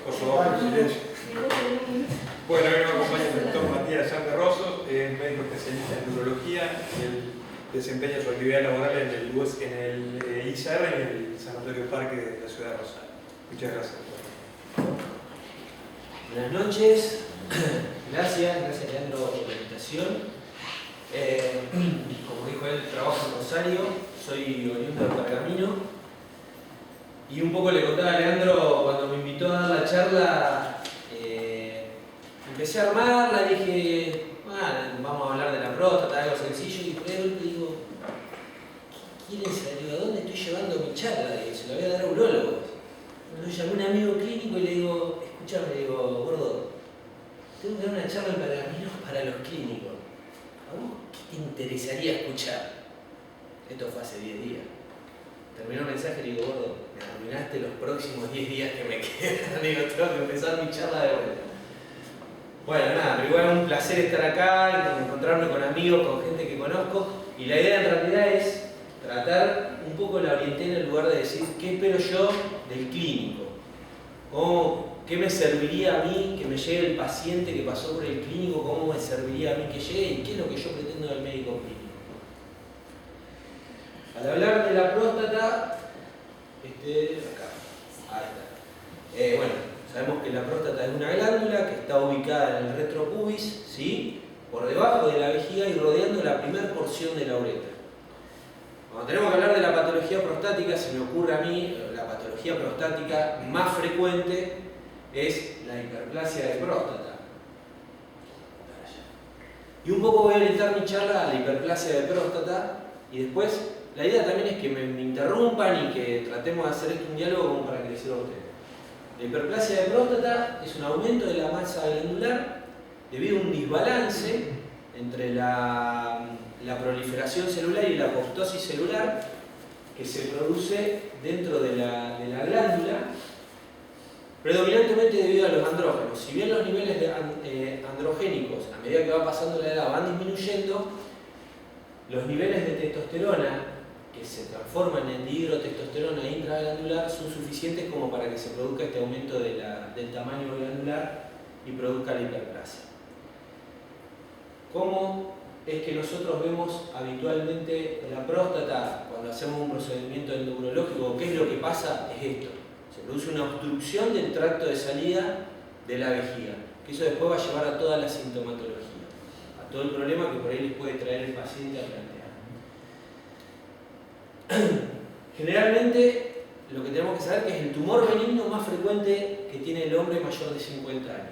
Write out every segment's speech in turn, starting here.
Por favor, silencio. Bueno, hoy nos acompaña el doctor Matías Sánchez Rosos, médico especialista en neurología. Él desempeña su actividad laboral en el ISAR, en el Sanatorio Parque de la ciudad de Rosario. Muchas gracias. Buenas noches, gracias Leandro por la invitación. Como dijo él, trabajo en Rosario, soy oriundo de Pergamino. Y un poco le contaba a Leandro cuando me invitó a dar la charla, empecé a armarla, dije, bueno, vamos a hablar de la próstata, algo sencillo, y por ahí le digo, ¿qué quieren saber? Digo, ¿a dónde estoy llevando mi charla? Digo, se la voy a dar a urólogos. Entonces llamé a un amigo clínico y le digo, escuchame, le digo, gordo, tengo que dar una charla en Pergamino para los clínicos. ¿A vos qué te interesaría escuchar? Esto fue hace 10 días. Terminó el mensaje y le digo, gordo, me arruinaste los próximos 10 días que me quedan. Digo, tengo que empezar mi charla de vuelta. Bueno, nada, pero igual es un placer estar acá, encontrarme con amigos, con gente que conozco. Y la idea en realidad es tratar un poco la orientera en lugar de decir qué espero yo del clínico. ¿Qué me serviría a mí que me llegue el paciente que pasó por el clínico? ¿Cómo me serviría a mí que llegue? ¿Y qué es lo que yo pretendo del médico clínico? Al hablar de la próstata, acá, ahí está. Bueno, sabemos que la próstata es una glándula que está ubicada en el retropubis, ¿sí? Por debajo de la vejiga y rodeando la primera porción de la uretra. Cuando tenemos que hablar de la patología prostática, se me ocurre a mí, la patología prostática más frecuente es la hiperplasia de próstata. Y un poco voy a orientar mi charla a la hiperplasia de próstata y después la idea también es que me interrumpan y que tratemos de hacer esto un diálogo como para que les sirva a ustedes. La hiperplasia de próstata es un aumento de la masa glandular debido a un desbalance entre la proliferación celular y la apoptosis celular que se produce dentro de la glándula, predominantemente debido a los andrógenos. Si bien los niveles androgénicos a medida que va pasando la edad van disminuyendo, los niveles de testosterona que se transforman en dihidrotestosterona intraglandular son suficientes como para que se produzca este aumento del tamaño glandular y produzca la hiperplasia. ¿Cómo es que nosotros vemos habitualmente la próstata cuando hacemos un procedimiento endourológico? ¿Qué es lo que pasa? Es esto. Se produce una obstrucción del tracto de salida de la vejiga, que eso después va a llevar a toda la sintomatología, a todo el problema que por ahí les puede traer el paciente a plantear. Generalmente lo que tenemos que saber es que es el tumor benigno más frecuente que tiene el hombre mayor de 50 años.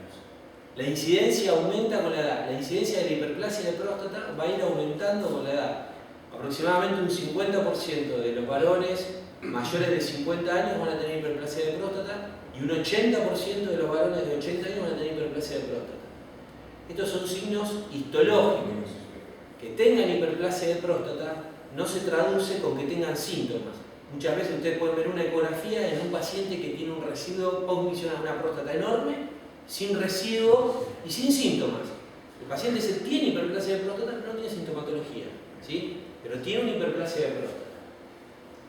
La incidencia aumenta con la edad. La incidencia de la hiperplasia de próstata va a ir aumentando con la edad. Aproximadamente un 50% de los varones mayores de 50 años van a tener hiperplasia de próstata y un 80% de los varones de 80 años van a tener hiperplasia de próstata. Estos son signos histológicos. Que tengan hiperplasia de próstata no se traduce con que tengan síntomas. Muchas veces ustedes pueden ver una ecografía en un paciente que tiene un residuo postmisional, una próstata enorme, sin residuo y sin síntomas. El paciente tiene hiperplasia de próstata, pero no tiene sintomatología, ¿sí? Pero tiene una hiperplasia de próstata.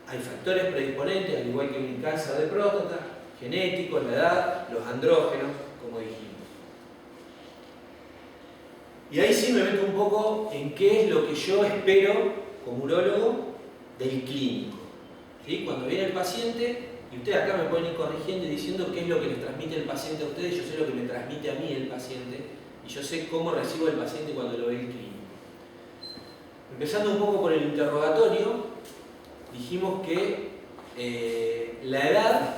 Hay factores predisponentes, al igual que el cáncer de próstata, genéticos, la edad, los andrógenos, como dijimos. Y ahí sí me meto un poco en qué es lo que yo espero como urólogo del clínico. ¿Sí? Cuando viene el paciente, y ustedes acá me pueden ir corrigiendo y diciendo qué es lo que les transmite el paciente a ustedes, yo sé lo que me transmite a mí el paciente, y yo sé cómo recibo el paciente cuando lo ve el clínico. Empezando un poco por el interrogatorio, dijimos que la edad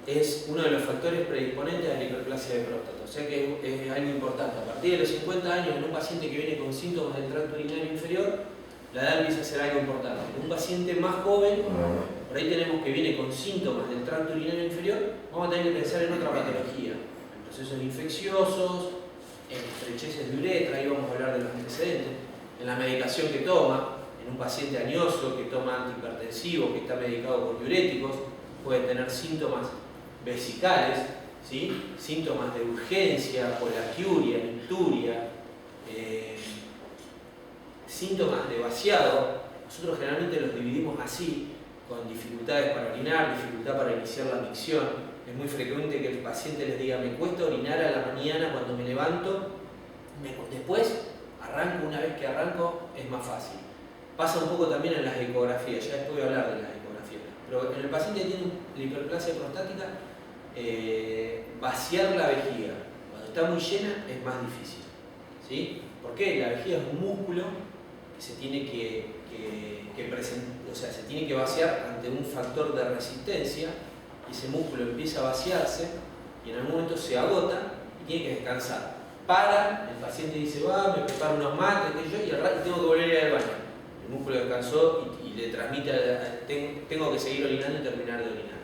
es uno de los factores predisponentes a la hiperplasia de próstata, o sea que es algo importante. A partir de los 50 años, en un paciente que viene con síntomas del tracto urinario inferior, la edad empieza a ser algo importante. En un paciente más joven, por ahí tenemos que viene con síntomas del tracto urinario inferior, vamos a tener que pensar en otra patología, en procesos infecciosos, en estrecheces de uretra, ahí vamos a hablar de los antecedentes, en la medicación que toma, en un paciente añoso que toma antihipertensivos, que está medicado por diuréticos, puede tener síntomas vesicales, ¿sí? Síntomas de urgencia, poliaquiuria, micturia, síntomas de vaciado. Nosotros generalmente los dividimos así, con dificultades para orinar, dificultad para iniciar la micción. es muy frecuente que el paciente les diga, me cuesta orinar a la mañana cuando me levanto, después arranco, una vez que arranco es más fácil. Pasa un poco también en las ecografías, ya después voy a hablar de las ecografías, pero en el paciente que tiene la hiperplasia prostática, vaciar la vejiga cuando está muy llena es más difícil, ¿sí? ¿Por qué? La vejiga es un músculo que se tiene se tiene que vaciar ante un factor de resistencia, y ese músculo empieza a vaciarse y en algún momento se agota y tiene que descansar. Para, el paciente dice, me preparo unos mates, y al rato tengo que volver a ir al baño. El músculo descansó y le transmite, tengo que seguir orinando y terminar de orinar.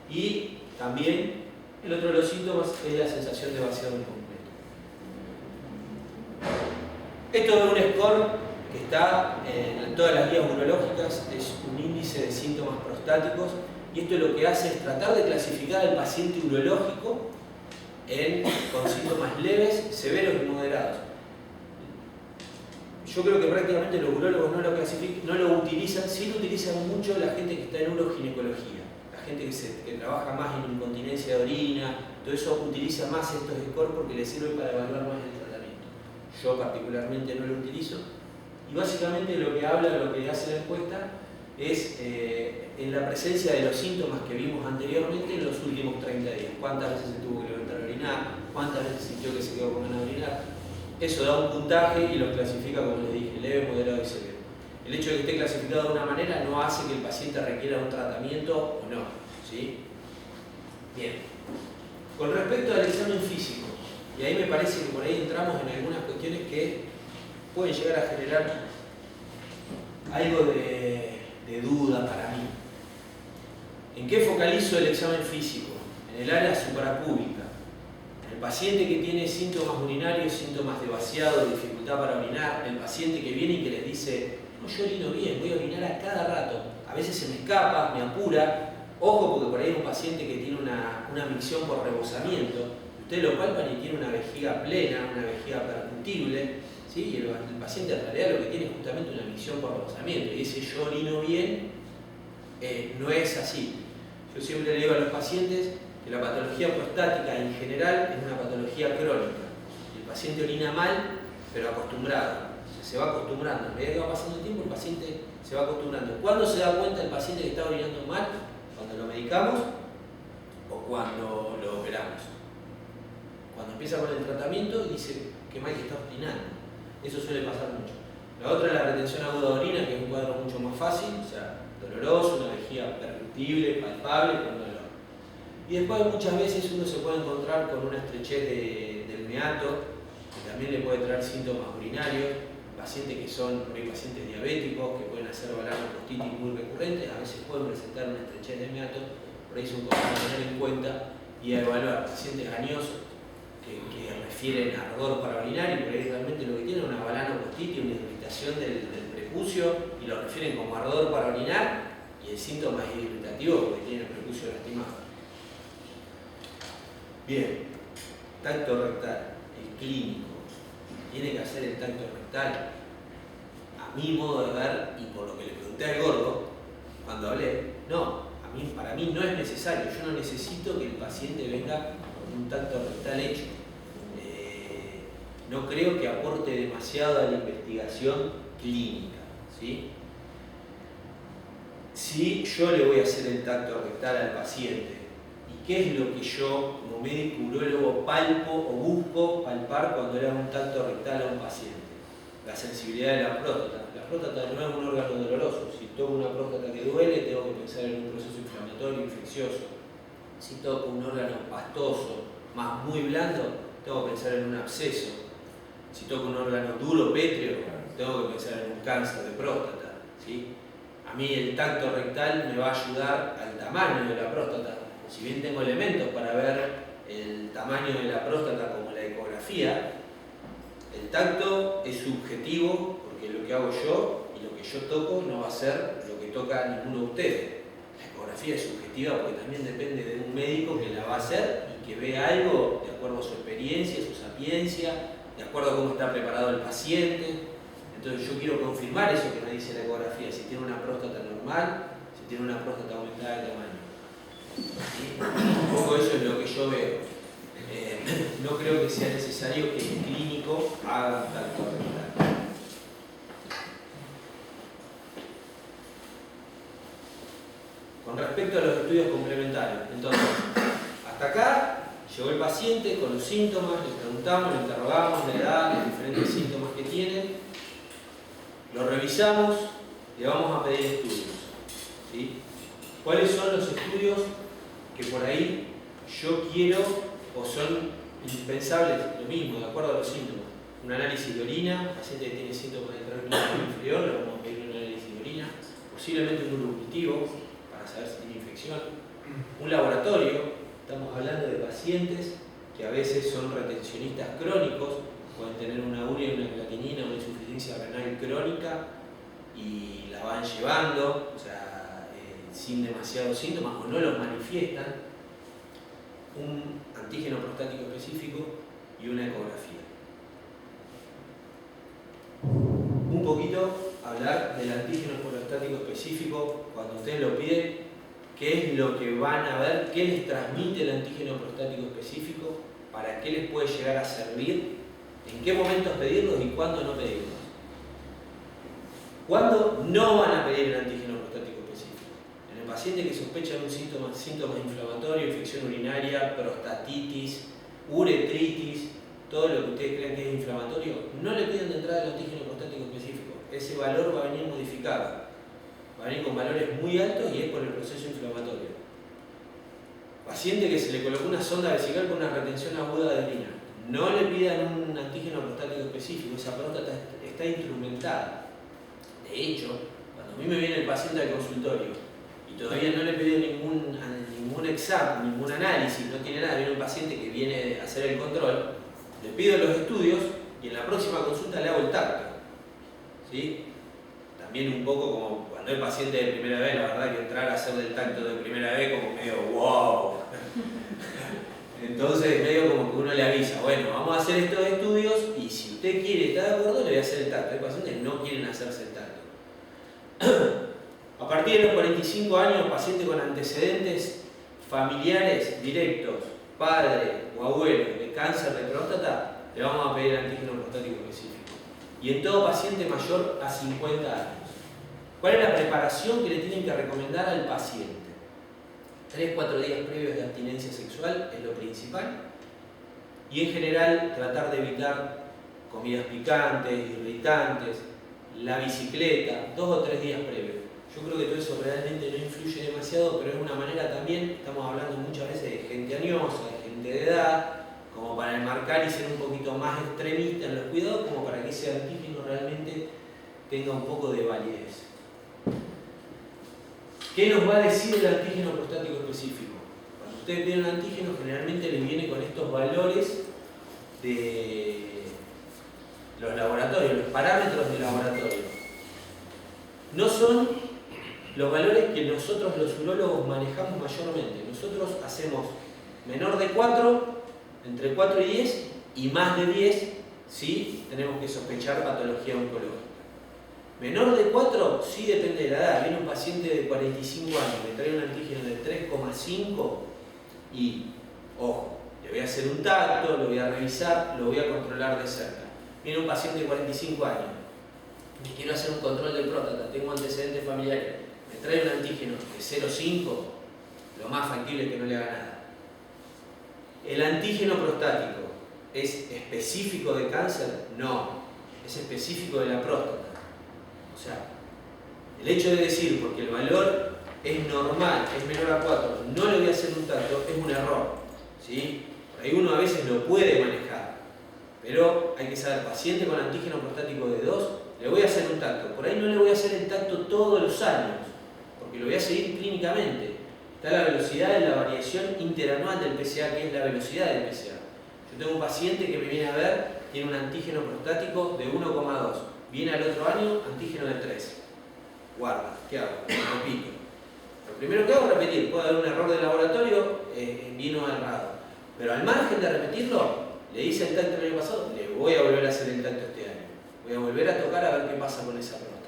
Y también el otro de los síntomas es la sensación de vaciado incompleto. Esto es un score que está en todas las guías urológicas, es un índice de síntomas prostáticos, y esto lo que hace es tratar de clasificar al paciente urológico con síntomas leves, severos y moderados. Yo creo que prácticamente los urólogos no lo utilizan, sí lo utilizan mucho la gente que está en uroginecología, la gente que trabaja más en incontinencia de orina, todo eso utiliza más estos scores porque les sirve para evaluar más el tratamiento. Yo particularmente no lo utilizo, y básicamente lo que hace la encuesta es en la presencia de los síntomas que vimos anteriormente en los últimos 30 días. ¿Cuántas veces se tuvo que levantar a orinar? ¿Cuántas veces sintió que se quedó con ganas de orinar? Eso da un puntaje y los clasifica, como les dije, leve, moderado y severo. El hecho de que esté clasificado de una manera no hace que el paciente requiera un tratamiento o no, ¿sí? Bien. Con respecto al examen físico, y ahí me parece que por ahí entramos en algunas cuestiones que pueden llegar a generar algo de duda para mí. ¿En qué focalizo el examen físico? En el área suprapúbica. El paciente que tiene síntomas urinarios, síntomas de vaciado, de dificultad para orinar, el paciente que viene y que les dice, no, yo orino bien, voy a orinar a cada rato, a veces se me escapa, me apura. Ojo, porque por ahí hay un paciente que tiene una micción por rebosamiento, ustedes lo palpan y tiene una vejiga plena, una vejiga percutible, ¿sí? Y el paciente en realidad lo que tiene es justamente una micción por rebosamiento, y dice, yo orino bien, no es así. Yo siempre le digo a los pacientes que la patología prostática en general es una patología crónica. El paciente orina mal, pero acostumbrado. O sea, se va acostumbrando. A medida que va pasando el tiempo, el paciente se va acostumbrando. ¿Cuándo se da cuenta el paciente que está orinando mal? ¿Cuando lo medicamos o cuando lo operamos? Cuando empieza con el tratamiento y dice, qué mal que está orinando. Eso suele pasar mucho. La otra es la retención aguda de orina, que es un cuadro mucho más fácil, o sea, doloroso, una vejiga perceptible, palpable, con dolor. Y después muchas veces uno se puede encontrar con una estrechez del meato, que también le puede traer síntomas urinarios, pacientes que son pacientes diabéticos, que pueden hacer balanoprostitis muy recurrentes, a veces pueden presentar una estrechez de meato, por ahí son cosas a tener en cuenta y a evaluar. Pacientes ganiosos que refieren a ardor para orinar y por ahí realmente lo que tienen es una balanoprostitis, una irritación del prepucio, y lo refieren como ardor para orinar, y el síntoma es irritativo porque tiene el prepucio lastimado. Bien, tacto rectal, el clínico. ¿Tiene que hacer el tacto rectal? A mi modo de ver, y por lo que le pregunté al gordo cuando hablé, no, para mí no es necesario. Yo no necesito que el paciente venga con un tacto rectal hecho. No creo que aporte demasiado a la investigación clínica, ¿sí? Si yo le voy a hacer el tacto rectal al paciente, ¿y qué es lo que yo como médico urólogo palpo o busco palpar cuando le hago un tacto rectal a un paciente? La sensibilidad de la próstata. La próstata no es un órgano doloroso. Si toco una próstata que duele, tengo que pensar en un proceso inflamatorio infeccioso. Si toco un órgano pastoso, más muy blando, tengo que pensar en un absceso. Si toco un órgano duro, pétreo, tengo que pensar en un cáncer de próstata, ¿sí? A mí el tacto rectal me va a ayudar al tamaño de la próstata. Si bien tengo elementos para ver el tamaño de la próstata como la ecografía, el tacto es subjetivo porque lo que hago yo y lo que yo toco no va a ser lo que toca ninguno de ustedes. La ecografía es subjetiva porque también depende de un médico que la va a hacer y que ve algo de acuerdo a su experiencia, su sapiencia, de acuerdo a cómo está preparado el paciente. Entonces yo quiero confirmar eso que me dice la ecografía, si tiene una próstata normal, si tiene una próstata aumentada de tamaño. ¿Sí? Un poco eso es lo que yo veo. No creo que sea necesario que el clínico haga un tacto rectal. Con respecto a los estudios complementarios, entonces, hasta acá llegó el paciente con los síntomas, le preguntamos, le interrogamos la edad, los diferentes síntomas que tiene, lo revisamos, le vamos a pedir estudios. ¿Sí? ¿Cuáles son los estudios que por ahí yo quiero o son indispensables? Lo mismo, de acuerdo a los síntomas. Un análisis de orina, paciente que tiene síntomas de transmisión inferior, le vamos a pedir un análisis de orina, posiblemente un grupo cultivo para saber si tiene infección. Un laboratorio, estamos hablando de pacientes que a veces son retencionistas crónicos, pueden tener una urea, una creatinina, una insuficiencia renal crónica y la van llevando, o sea, sin demasiados síntomas o no los manifiestan. Un antígeno prostático específico y una ecografía. Un poquito hablar del antígeno prostático específico cuando ustedes lo piden, qué es lo que van a ver, qué les transmite el antígeno prostático específico, para qué les puede llegar a servir, en qué momentos pedirlos y cuándo no pedirlos. ¿Cuándo no van a pedir el antígeno prostático específico? En el paciente que sospecha de un síntomas inflamatorios, infección urinaria, prostatitis, uretritis, todo lo que ustedes crean que es inflamatorio, no le pidan de entrada el antígeno prostático específico. Ese valor va a venir modificado. Va a venir con valores muy altos y es por el proceso inflamatorio. Paciente que se le colocó una sonda vesical con una retención aguda de orina, no le pidan un antígeno prostático específico, esa próstata está instrumentada. De hecho, cuando a mí me viene el paciente al consultorio y todavía no le pido ningún examen, ningún análisis, no tiene nada, viene un paciente que viene a hacer el control, le pido los estudios y en la próxima consulta le hago el tacto. ¿Sí? También un poco como cuando el paciente de primera vez, la verdad que entrar a hacer del tacto de primera vez como medio wow. Entonces medio como que uno le avisa, bueno, vamos a hacer estos estudios y si usted quiere, está de acuerdo, le voy a hacer el tacto. Hay pacientes que no quieren hacerse el tacto. A partir de los 45 años, paciente con antecedentes familiares directos, padre o abuelo de cáncer de próstata, le vamos a pedir antígeno prostático específico. Y en todo paciente mayor a 50 años. ¿Cuál es la preparación que le tienen que recomendar al paciente? 3-4 días previos de abstinencia sexual es lo principal. Y en general tratar de evitar comidas picantes, irritantes, la bicicleta, 2 o 3 días previos. Yo creo que todo eso realmente no influye demasiado, pero es una manera también, estamos hablando muchas veces de gente añosa, de gente de edad, como para enmarcar y ser un poquito más extremista en los cuidados, como para que ese antígeno realmente tenga un poco de validez. ¿Qué nos va a decir el antígeno prostático específico? Cuando ustedes piden un antígeno, generalmente les viene con estos valores de los laboratorios, los parámetros de laboratorio. No son los valores que nosotros los urólogos manejamos mayormente. Nosotros hacemos menor de 4, entre 4 y 10, y más de 10 si tenemos que sospechar patología oncológica. Menor de 4, sí depende de la edad. Viene un paciente de 45 años, me trae un antígeno de 3,5 y, ojo, le voy a hacer un tacto, lo voy a revisar, lo voy a controlar de cerca. Viene un paciente de 45 años, me quiero hacer un control de próstata, tengo antecedentes familiares, me trae un antígeno de 0,5, lo más factible es que no le haga nada. ¿El antígeno prostático es específico de cáncer? No, es específico de la próstata. O sea, el hecho de decir, porque el valor es normal, es menor a 4, no le voy a hacer un tacto, es un error. ¿Sí? Por ahí uno a veces lo puede manejar, pero hay que saber, paciente con antígeno prostático de 2, le voy a hacer un tacto. Por ahí no le voy a hacer el tacto todos los años, porque lo voy a seguir clínicamente. Está la velocidad de la variación interanual del PSA, que es la velocidad del PSA. Yo tengo un paciente que me viene a ver, tiene un antígeno prostático de 1,2. Viene al otro año, antígeno de 3. Guarda, ¿qué hago? Repito. Lo primero que hago es repetir. Puede haber un error de laboratorio, vino errado. Pero al margen de repetirlo, le hice el tacto el año pasado, le voy a volver a hacer el tacto este año. Voy a volver a tocar a ver qué pasa con esa próstata.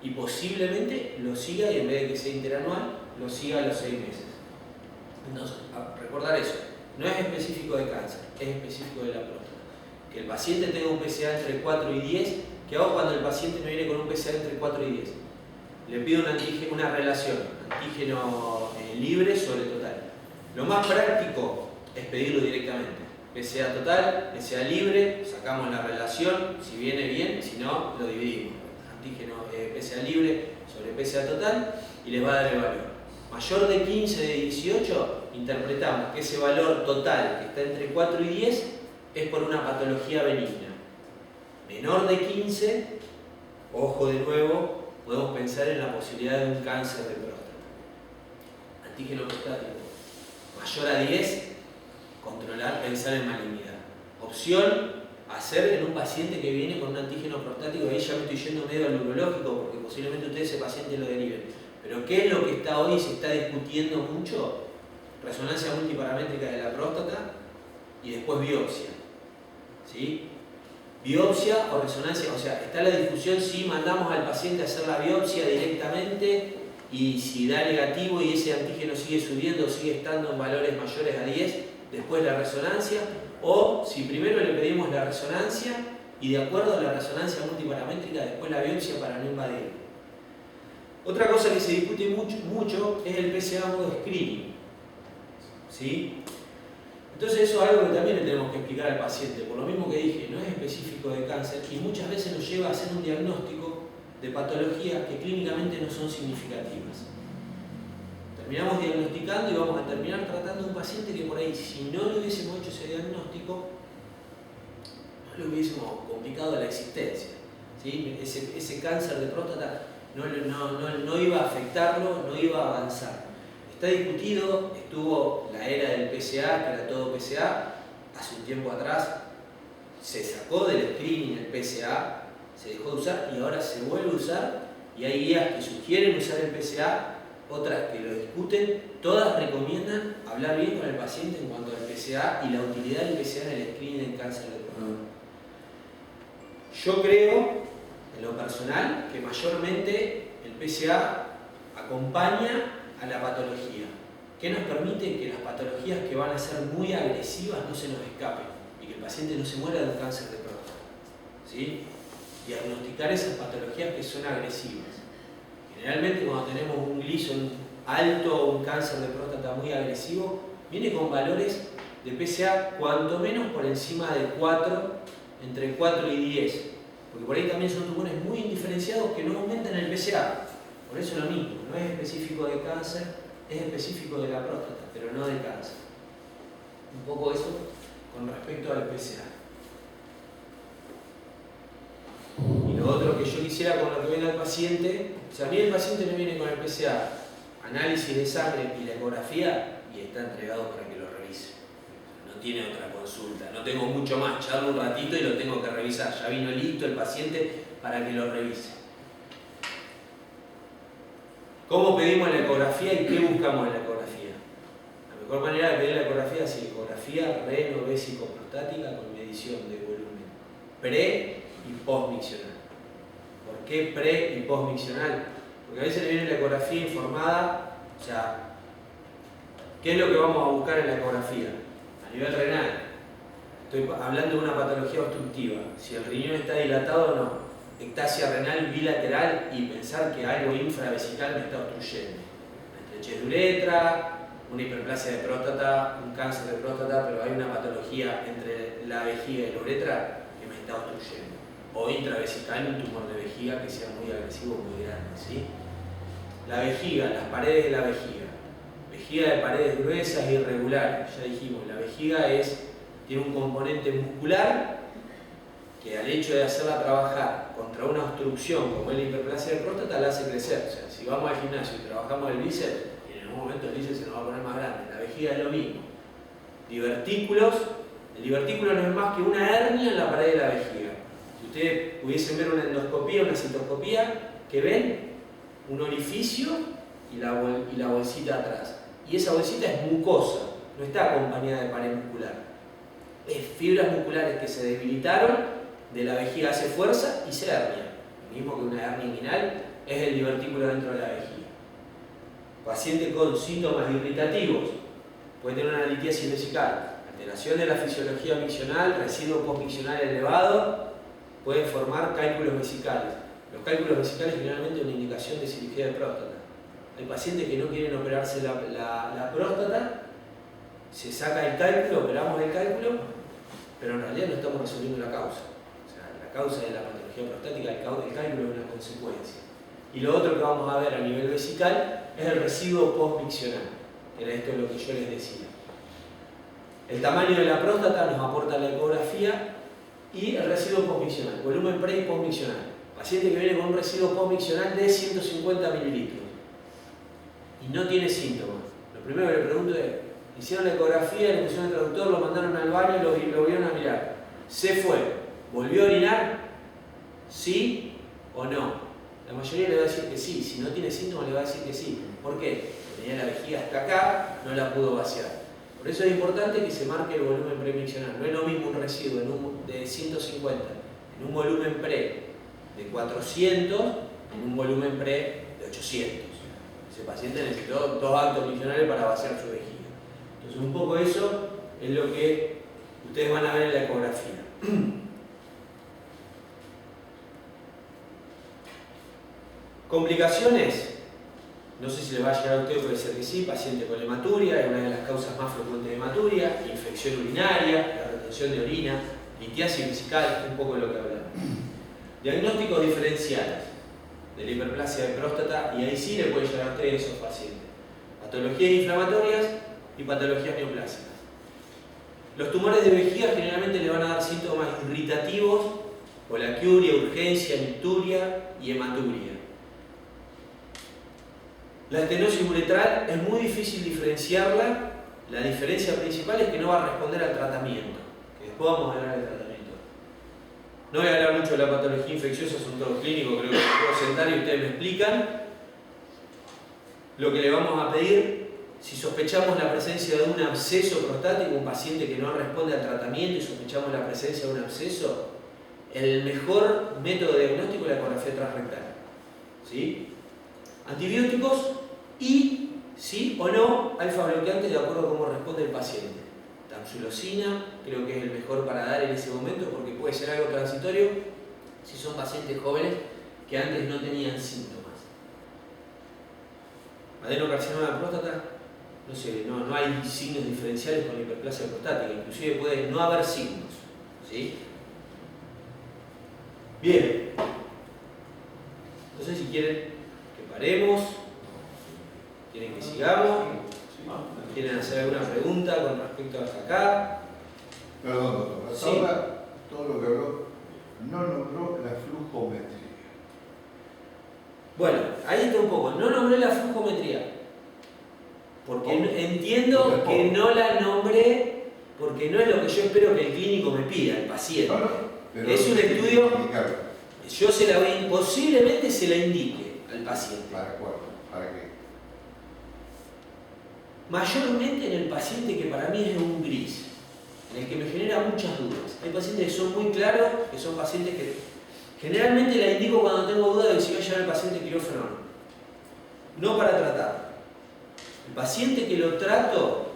Y posiblemente lo siga y en vez de que sea interanual, lo siga a los 6 meses. Entonces, recordar eso, no es específico de cáncer, es específico de la próstata. Que el paciente tenga un PSA entre 4 y 10, ¿qué hago cuando el paciente no viene con un PSA entre 4 y 10? Le pido una relación, antígeno libre sobre total. Lo más práctico es pedirlo directamente. PSA total, PSA libre, sacamos la relación, si viene bien, si no, lo dividimos. Antígeno PSA libre sobre PSA total y les va a dar el valor. Mayor de 15, de 18, interpretamos que ese valor total que está entre 4 y 10 es por una patología benigna. Menor de 15, ojo de nuevo, podemos pensar en la posibilidad de un cáncer de próstata. Antígeno prostático. Mayor a 10, controlar, pensar en malignidad. Opción, hacer en un paciente que viene con un antígeno prostático, ahí ya me estoy yendo medio al urológico, porque posiblemente ustedes ese paciente lo deriven. Pero ¿qué es lo que está hoy, se está discutiendo mucho? Resonancia multiparamétrica de la próstata y después biopsia. ¿Sí? Biopsia o resonancia, o sea, está la discusión si mandamos al paciente a hacer la biopsia directamente y si da negativo y ese antígeno sigue subiendo, sigue estando en valores mayores a 10, después la resonancia, o si primero le pedimos la resonancia y de acuerdo a la resonancia multiparamétrica después la biopsia para no invadir. Otra cosa que se discute mucho es el PSA modo screening. ¿Sí? Entonces eso es algo que también le tenemos que explicar al paciente, por lo mismo que dije, no es específico de cáncer y muchas veces nos lleva a hacer un diagnóstico de patologías que clínicamente no son significativas. Terminamos diagnosticando y vamos a terminar tratando a un paciente que por ahí, si no le hubiésemos hecho ese diagnóstico, no le hubiésemos complicado la existencia. ¿Sí? Ese cáncer de próstata no iba a afectarlo, no iba a avanzar. Está discutido, estuvo la era del PSA, que era todo PSA, hace un tiempo atrás se sacó del screening el PSA, se dejó de usar y ahora se vuelve a usar y hay guías que sugieren usar el PSA, otras que lo discuten, todas recomiendan hablar bien con el paciente en cuanto al PSA y la utilidad del PSA en el screening en cáncer de próstata. Yo creo, en lo personal, que mayormente el PSA acompaña a la patología, que nos permite que las patologías que van a ser muy agresivas no se nos escapen y que el paciente no se muera de un cáncer de próstata. ¿Sí? Diagnosticar esas patologías que son agresivas. Generalmente cuando tenemos un Gleason alto o un cáncer de próstata muy agresivo, viene con valores de PSA cuanto menos por encima de 4, entre 4 y 10, porque por ahí también son tumores muy indiferenciados que no aumentan el PSA. Por eso es lo mismo, no es específico de cáncer, es específico de la próstata, pero no de cáncer. Un poco eso con respecto al PSA. Y lo otro que yo quisiera con lo que venga el paciente, o sea, a mí el paciente me viene con el PSA, análisis de sangre y la ecografía y está entregado para que lo revise. No tiene otra consulta, no tengo mucho más, charlo un ratito y lo tengo que revisar. Ya vino listo el paciente para que lo revise. ¿Cómo pedimos la ecografía y qué buscamos en la ecografía? La mejor manera de pedir la ecografía es ecografía reno-vésico-prostática con medición de volumen pre y postmiccional. ¿Por qué pre y postmiccional? Porque a veces le viene la ecografía informada, o sea, ¿qué es lo que vamos a buscar en la ecografía? A nivel renal, estoy hablando de una patología obstructiva, si el riñón está dilatado o no. Ectasia renal bilateral y pensar que algo infravesical me está obstruyendo. Una estrechez de uretra, una hiperplasia de próstata, un cáncer de próstata, pero hay una patología entre la vejiga y la uretra que me está obstruyendo. O intravesical, un tumor de vejiga que sea muy agresivo, muy grande. ¿Sí? La vejiga, las paredes de la vejiga. Vejiga de paredes gruesas e irregulares. Ya dijimos, la vejiga tiene un componente muscular que al hecho de hacerla trabajar contra una obstrucción como es la hiperplasia de próstata la hace crecer. O sea, si vamos al gimnasio y trabajamos el bíceps, y en algún momento el bíceps se nos va a poner más grande. La vejiga es lo mismo. Divertículos, el divertículo no es más que una hernia en la pared de la vejiga. Si ustedes pudiesen ver una endoscopía, una citoscopía, que ven un orificio y la bolsita atrás. Y esa bolsita es mucosa, no está acompañada de pared muscular. Es fibras musculares que se debilitaron de la vejiga, hace fuerza y se hernia. Lo mismo que una hernia inguinal es el divertículo dentro de la vejiga. Paciente con síntomas irritativos, puede tener una litiasis vesical, alteración de la fisiología miccional, residuo postmiccional elevado, pueden formar cálculos vesicales. Los cálculos vesicales generalmente son una indicación de cirugía de próstata. Hay pacientes que no quieren operarse la próstata, se saca el cálculo, operamos el cálculo, pero en realidad no estamos resolviendo la causa. O sea, la causa de la patología prostática, el cálculo es una consecuencia. Y lo otro que vamos a ver a nivel vesical es el residuo postmiccional, que era esto lo que yo les decía. El tamaño de la próstata nos aporta la ecografía y el residuo postmiccional, volumen pre y postmiccional. Paciente que viene con un residuo postmiccional de 150 mililitros y no tiene síntomas. Lo primero que le pregunto es, hicieron la ecografía, le pusieron el traductor, lo mandaron al baño y lo vieron a mirar. Se fue. ¿Volvió a orinar? ¿Sí o no? La mayoría le va a decir que sí. Si no tiene síntomas le va a decir que sí. ¿Por qué? Porque tenía la vejiga hasta acá, no la pudo vaciar. Por eso es importante que se marque el volumen premiccional. No es lo mismo un residuo de 150 en un volumen pre de 400 en un volumen pre de 800. Ese paciente necesitó 2 actos miccionales para vaciar su vejiga. Entonces un poco eso es lo que ustedes van a ver en la ecografía. Complicaciones, no sé si les va a llegar a ustedes, puede ser que sí, paciente con hematuria, es una de las causas más frecuentes de hematuria, infección urinaria, la retención de orina, litiasis vesical, un poco de lo que hablamos. Diagnósticos diferenciales de la hiperplasia de próstata, y ahí sí le pueden llegar a ustedes esos pacientes. Patologías inflamatorias y patologías neoplásicas. Los tumores de vejiga generalmente le van a dar síntomas irritativos, colaquiuria, urgencia, nicturia y hematuria. La estenosis uretral es muy difícil diferenciarla. La diferencia principal es que no va a responder al tratamiento, que después vamos a hablar del tratamiento. No voy a hablar mucho de la patología infecciosa, es un todo clínico, creo que me puedo sentar y ustedes me explican. Lo que le vamos a pedir, si sospechamos la presencia de un absceso prostático, un paciente que no responde al tratamiento y sospechamos la presencia de un absceso, el mejor método de diagnóstico es la ecografía transrectal. ¿Sí? Antibióticos y, sí o no, alfa bloqueantes de acuerdo a cómo responde el paciente. Tamsulosina creo que es el mejor para dar en ese momento porque puede ser algo transitorio si son pacientes jóvenes que antes no tenían síntomas. Adenocarcinoma de próstata, no sé, no hay signos diferenciales con la hiperplasia prostática, inclusive puede no haber signos. ¿Sí? Bien. Entonces si quieren que paremos, quieren que sigamos, quieren hacer alguna pregunta con respecto a hasta acá. Perdón, doctor, hasta Sí. ahora todo lo que habló no nombró la flujometría. Bueno, ahí está un poco. No nombré la flujometría. Porque entiendo que no la nombré porque no es lo que yo espero que el clínico me pida, el paciente. Pero Es un estudio, explicarlo. yo se la voy, posiblemente se la indique al paciente. ¿Para cuándo? ¿Para qué? Mayormente en el paciente que para mí es un gris, en el que me genera muchas dudas. Hay pacientes que son muy claros, que son pacientes que generalmente la indico cuando tengo dudas de si voy a llevar al paciente quirófano o no. No para tratar. El paciente que lo trato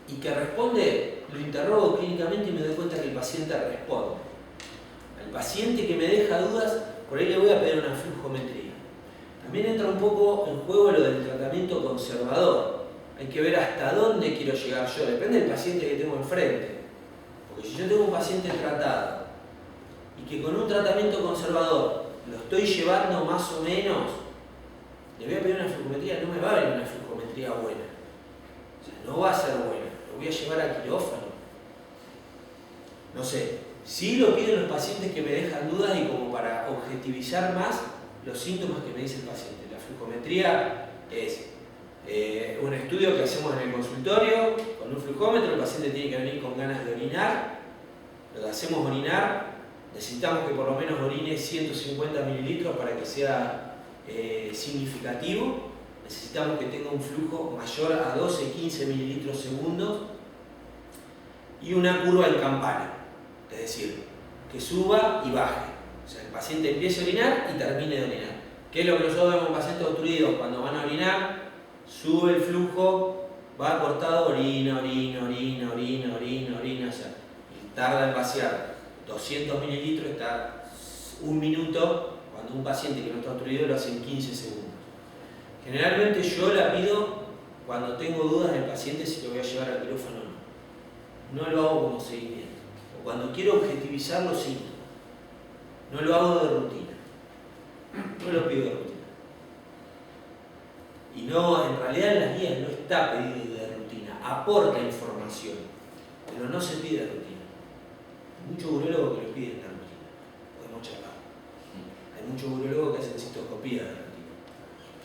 y que responde, lo interrogo clínicamente y me doy cuenta que el paciente responde. Al paciente que me deja dudas, por ahí le voy a pedir una flujometría. También entra un poco en juego lo del tratamiento conservador. Hay que ver hasta dónde quiero llegar yo, depende del paciente que tengo enfrente. Porque si yo tengo un paciente tratado y que con un tratamiento conservador lo estoy llevando más o menos, le voy a pedir una flujometría, no me va a venir una flujometría buena. O sea, no va a ser buena, lo voy a llevar a quirófano. No sé, sí lo pido en los pacientes que me dejan dudas y como para objetivizar más los síntomas que me dice el paciente. La flujometría es un estudio que hacemos en el consultorio con un flujómetro. El paciente tiene que venir con ganas de orinar, lo hacemos orinar, necesitamos que por lo menos orine 150 mililitros para que sea significativo. Necesitamos que tenga un flujo mayor a 12-15 mililitros segundos y una curva en campana, es decir, que suba y baje. O sea, el paciente empiece a orinar y termine de orinar. ¿Qué es lo que nosotros vemos en pacientes obstruidos? Cuando van a orinar, sube el flujo, va cortado, orina, o sea, y tarda en vaciar 200 mililitros, está 1 minuto, cuando un paciente que no está obstruido lo hace en 15 segundos. Generalmente yo la pido cuando tengo dudas del paciente si lo voy a llevar al quirófano o no. No lo hago como seguimiento. O cuando quiero objetivizar los síntomas. No lo hago de rutina. No lo pido de rutina. Y no, en realidad en las guías no está pedido de rutina. Aporta información, pero no se pide de rutina. Hay muchos urólogos que lo piden de rutina. Podemos charlar. Hay muchos urólogos que hacen citoscopía de rutina.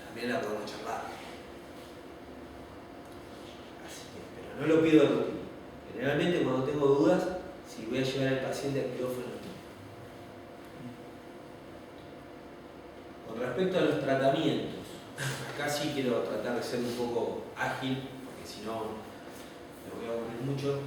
También la podemos charlar. Así que, pero no lo pido de rutina. Generalmente cuando tengo dudas, si voy a llevar al paciente al quirófano. Con respecto a los tratamientos, acá sí quiero tratar de ser un poco ágil, porque si no me voy a aburrir mucho.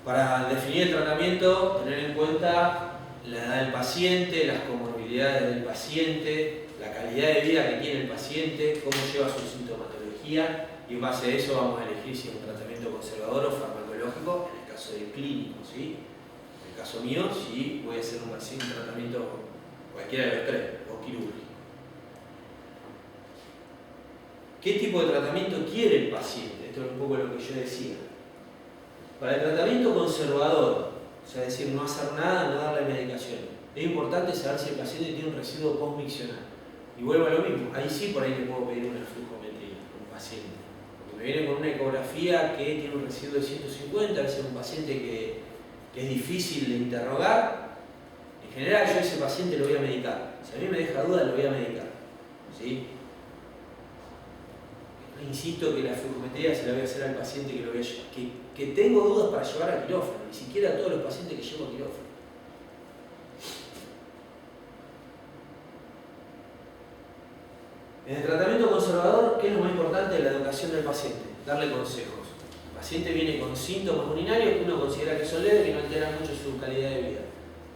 Para definir el tratamiento, tener en cuenta la edad del paciente, las comorbilidades del paciente, la calidad de vida que tiene el paciente, cómo lleva su sintomatología, y en base a eso vamos a elegir si es un tratamiento conservador o farmacológico, en el caso del clínico, ¿sí? En el caso mío, sí voy a hacer un tratamiento cualquiera de los tres, o quirúrgico. ¿Qué tipo de tratamiento quiere el paciente? Esto es un poco lo que yo decía. Para el tratamiento conservador, o sea, es decir, no hacer nada, no darle medicación, es importante saber si el paciente tiene un residuo postmiccional. Y vuelvo a lo mismo, ahí sí por ahí le puedo pedir una flujometría a un paciente. Porque me viene con una ecografía que tiene un residuo de 150, a veces un paciente que es difícil de interrogar. En general yo a ese paciente lo voy a medicar. Si a mí me deja duda, lo voy a medicar. ¿Sí? Insisto que la flujometría se la voy a hacer al paciente que lo voy a llevar. Que tengo dudas para llevar al quirófano, ni siquiera a todos los pacientes que llevo al quirófano. En el tratamiento conservador, ¿qué es lo más importante? La educación del paciente, darle consejos. El paciente viene con síntomas urinarios que uno considera que son leves y no alteran mucho su calidad de vida.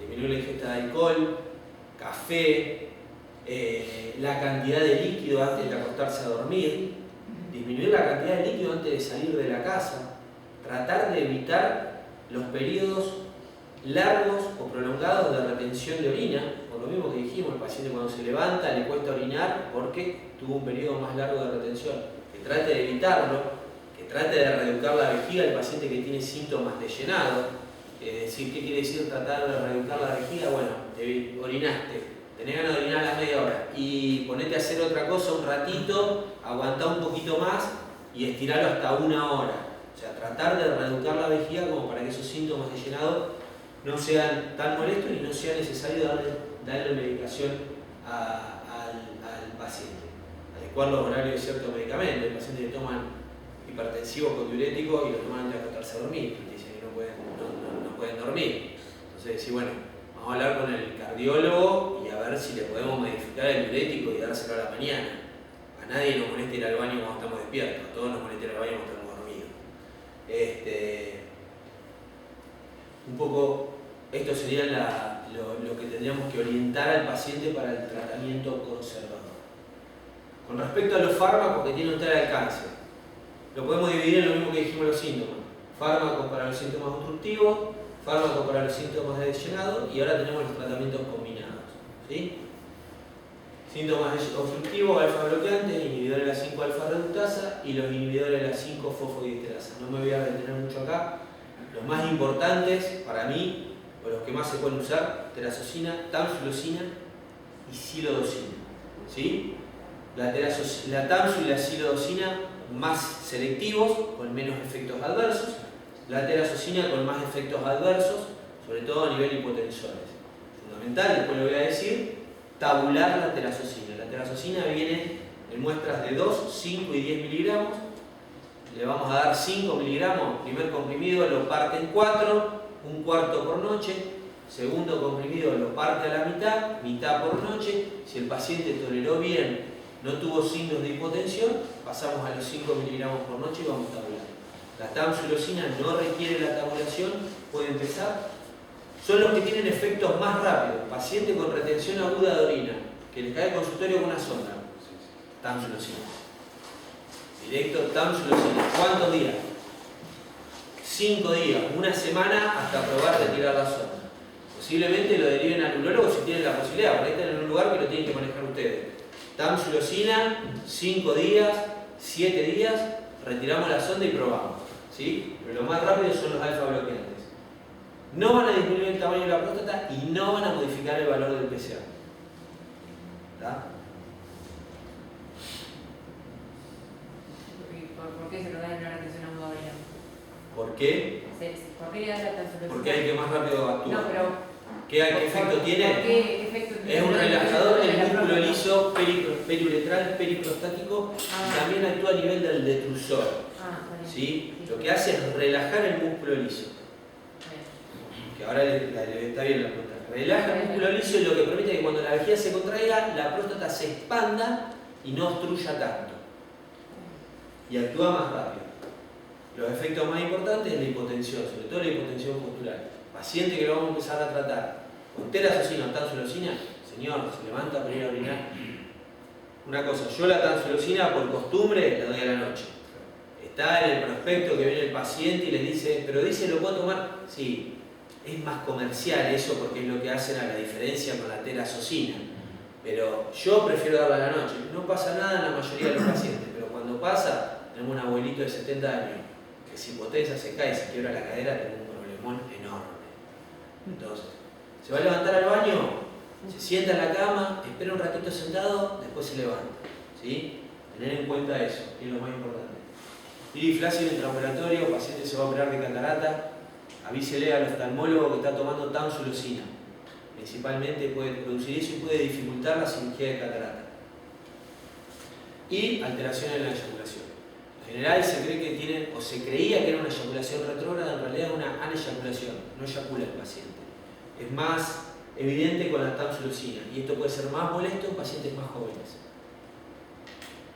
Disminuir la ingesta de alcohol, café, la cantidad de líquido antes de acostarse a dormir, disminuir la cantidad de líquido antes de salir de la casa, tratar de evitar los periodos largos o prolongados de retención de orina, por lo mismo que dijimos, el paciente cuando se levanta le cuesta orinar porque tuvo un periodo más largo de retención, que trate de evitarlo, que trate de reeducar la vejiga al paciente que tiene síntomas de llenado. Es decir, ¿qué quiere decir tratar de reeducar la vejiga? Bueno, te orinaste, tenés ganas de orinar a la media hora y ponete a hacer otra cosa un ratito, aguantá un poquito más y estiralo hasta 1 hora. O sea, tratar de reeducar la vejiga como para que esos síntomas de llenado no sean tan molestos y no sea necesario darle medicación al paciente. Adecuar los horarios de ciertos medicamentos. Hay pacientes que toman hipertensivos con diuréticos y lo toman antes de acostarse a dormir, y dicen que no pueden dormir. Entonces decir, bueno, vamos a hablar con el cardiólogo y a ver si le podemos modificar el diurético y dárselo a la mañana. A nadie nos molesta ir al baño cuando estamos despiertos, a todos nos molesta ir al baño cuando estamos dormidos. Un poco, esto sería lo que tendríamos que orientar al paciente para el tratamiento conservador. Con respecto a los fármacos que tienen usted al alcance, lo podemos dividir en lo mismo que dijimos los síntomas. Fármacos para los síntomas obstructivos, fármacos para los síntomas de desllenado y ahora tenemos los tratamientos combinados. ¿Sí? Síntomas obstructivos, alfa bloqueantes, inhibidores de la 5-alfa reductasa y los inhibidores de la 5-fosfodiesterasa. No me voy a detener mucho acá. Los más importantes para mí, o los que más se pueden usar, terazocina, tamsulosina y silodosina. ¿Sí? La tamsu y la silodosina más selectivos, con menos efectos adversos. La terazocina con más efectos adversos, sobre todo a nivel hipotensores. Fundamental, después lo voy a decir, tabular la terazocina. La terazocina viene en muestras de 2, 5 y 10 miligramos. Le vamos a dar 5 miligramos, primer comprimido lo parte en 4, 1/4 por noche. Segundo comprimido lo parte a la mitad por noche. Si el paciente toleró bien, no tuvo signos de hipotensión, pasamos a los 5 miligramos por noche y vamos a tabular. La tamsulosina no requiere la tabulación, puede empezar. Son los que tienen efectos más rápidos. Paciente con retención aguda de orina, que le cae al consultorio con una sonda. Tamsulosina. Directo, tamsulosina. ¿Cuántos días? 5 días, una semana hasta probar retirar la sonda. Posiblemente lo deriven al urólogo si tienen la posibilidad, por ahí están en un lugar que lo tienen que manejar ustedes. Tamsulosina, 5 días, 7 días, retiramos la sonda y probamos. ¿Sí? Pero lo más rápido son los alfa bloqueantes. No van a disminuir el tamaño de la próstata y no van a modificar el valor del PSA. ¿Está? ¿Por qué se lo da en una retención abdominal? ¿Por qué? ¿Por qué le da la tamsulosina? Porque hay que más rápido actúa. No, pero... ¿Qué efecto tiene? ¿Qué efecto tiene? Es un relajador del músculo próstata. liso periuretral periprostático y también actúa a nivel del detrusor. ¿Sí? Lo que hace es relajar el músculo liso. Que ahora está bien la pregunta. Relaja el músculo liso y lo que permite que cuando la vejiga se contraiga, la próstata se expanda y no obstruya tanto. Y actúa más rápido. Los efectos más importantes es la hipotensión, sobre todo la hipotensión postural. Paciente que lo vamos a empezar a tratar con terazosina o tamsulosina, señor, se levanta para ir a orinar. Una cosa, yo la tamsulosina por costumbre la doy a la noche. Está en el prospecto que viene el paciente y les dice, pero dice, ¿lo puedo tomar? Sí, es más comercial eso porque es lo que hacen a la diferencia con la terazosina. Pero yo prefiero darla a la noche. No pasa nada en la mayoría de los pacientes, pero cuando pasa, tenemos un abuelito de 70 años que si hipotensa se cae y se quiebra la cadera, tenemos un problemón enorme. Entonces, se va a levantar al baño, se sienta en la cama, espera un ratito sentado, después se levanta. ¿Sí? Tener en cuenta eso, que es lo más importante. Piriflasia intraoperatorio, paciente se va a operar de catarata, avísele al oftalmólogo que está tomando tamsulosina. Principalmente puede producir eso y puede dificultar la cirugía de catarata. Y alteraciones en la eyaculación. En general se cree que tienen, o se creía que era una eyaculación retrógrada, en realidad es una aneyaculación, no eyacula el paciente. Es más evidente con la tamsulosina y esto puede ser más molesto en pacientes más jóvenes.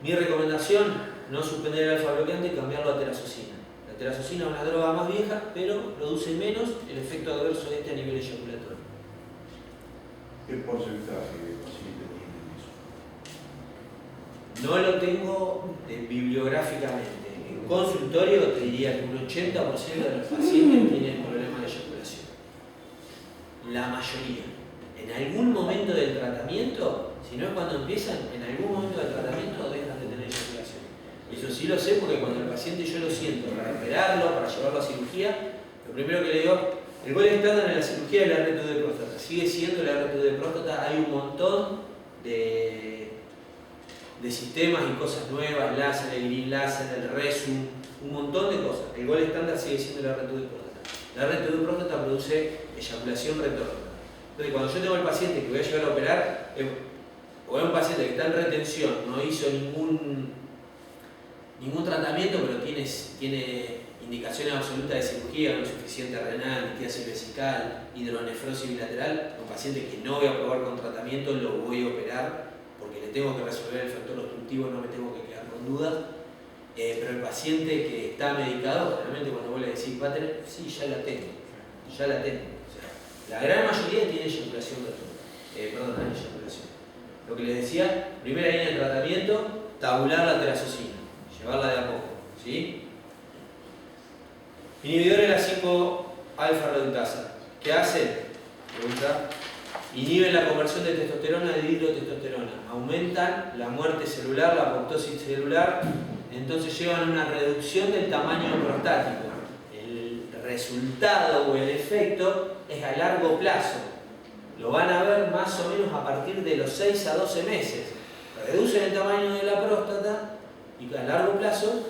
Mi recomendación, no suspender el alfa bloqueante y cambiarlo a terazosina. La terazosina es una droga más vieja, pero produce menos el efecto adverso de este a nivel eyaculatorio. ¿Qué porcentaje de pacientes tienen eso? No lo tengo bibliográficamente. En consultorio te diría que un 80% de los pacientes tienen problemas de eyaculación. La mayoría. En algún momento del tratamiento, si no es cuando empiezan, en algún momento del tratamiento dejan de tener eyaculación. Eso sí lo sé porque cuando el paciente yo lo siento para operarlo, para llevarlo a cirugía, lo primero que le digo, el gol estándar en la cirugía es la RTU de próstata. Sigue siendo la RTU de próstata, hay un montón de sistemas y cosas nuevas, láser, el green láser, el resum, un montón de cosas. El gol estándar sigue siendo la RTU de próstata. La RTU de próstata produce eyaculación retrógrada. Entonces, cuando yo tengo el paciente que voy a llevar a operar, o es un paciente que está en retención, no hizo ningún tratamiento, pero tiene indicaciones absolutas de cirugía, no insuficiente renal, litiasis vesical, hidronefrosis bilateral, un paciente que no voy a probar con tratamiento, lo voy a operar porque le tengo que resolver el factor obstructivo, no me tengo que quedar con dudas. Pero el paciente que está medicado, generalmente cuando vos le decís, ¿va a tener? Sí, ya la tengo. O sea, la gran mayoría tiene eyaculación retrógrada. Eyaculación. Lo que les decía, primera línea de tratamiento, tabular la terazosina, llevarla de a poco. ¿Sí? Inhibidores de la 5-alfa reductasa. ¿Qué hacen? Pregunta. Inhiben la conversión de testosterona a dihidrotestosterona. Aumentan la muerte celular, la apoptosis celular. Entonces llevan a una reducción del tamaño prostático. El resultado o el efecto es a largo plazo. Lo van a ver más o menos a partir de los 6 a 12 meses. Reducen el tamaño de la próstata y a largo plazo